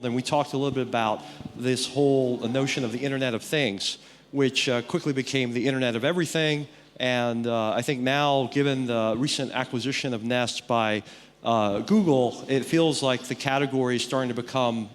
Then we talked a little bit about this whole notion of the Internet of Things, which quickly became the Internet of Everything. And I think now, given the recent acquisition of Nest by Google, it feels like the category is starting to become,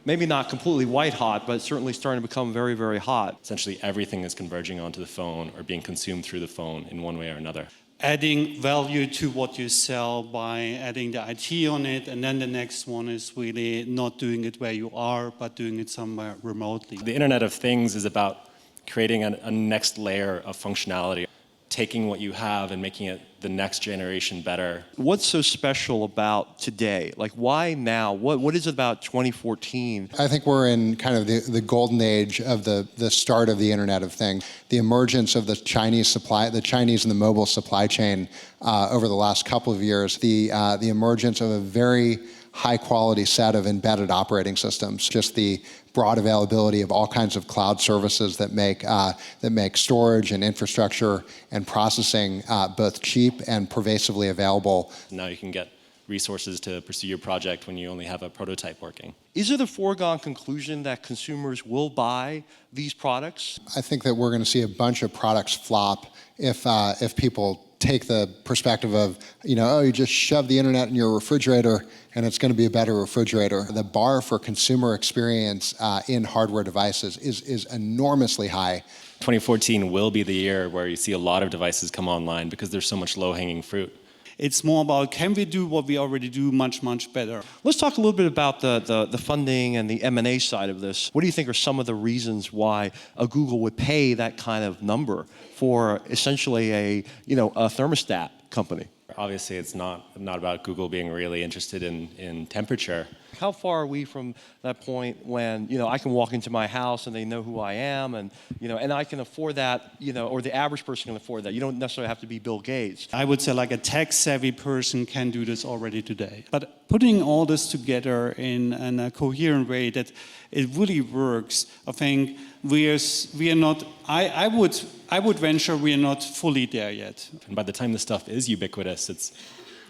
maybe not completely white hot, but certainly starting to become very, very hot. Essentially everything is converging onto the phone or being consumed through the phone in one way or another. Adding value to what you sell by adding the IT on it, and then the next one is really not doing it where you are, but doing it somewhere remotely. The Internet of Things is about creating a next layer of functionality, taking what you have and making it the next generation better. What's so special about today? Like, why now? What is it about 2014? I think we're in kind of the golden age of the start of the Internet of Things. The emergence of the Chinese and the mobile supply chain over the last couple of years. The emergence of a very high quality set of embedded operating systems. Just the broad availability of all kinds of cloud services that make storage and infrastructure and processing both cheap and pervasively available. Now you can get resources to pursue your project when you only have a prototype working. Is it a foregone conclusion that consumers will buy these products? I think that we're going to see a bunch of products flop if people take the perspective of, you just shove the internet in your refrigerator and it's going to be a better refrigerator. The bar for consumer experience in hardware devices is enormously high. 2014 will be the year where you see a lot of devices come online because there's so much low-hanging fruit. It's more about, can we do what we already do much, much better? Let's talk a little bit about the funding and the M&A side of this. What do you think are some of the reasons why a Google would pay that kind of number for essentially a thermostat company? Obviously, it's not about Google being really interested in temperature. How far are we from that point when I can walk into my house and they know who I am, and and I can afford that, or the average person can afford that. You don't necessarily have to be Bill Gates. I would say like a tech-savvy person can do this already today. But putting all this together in a coherent way that it really works, I think we are not. I would venture we are not fully there yet. And by the time this stuff is ubiquitous,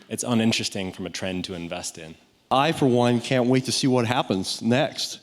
it's uninteresting from a trend to invest in. I, for one, can't wait to see what happens next.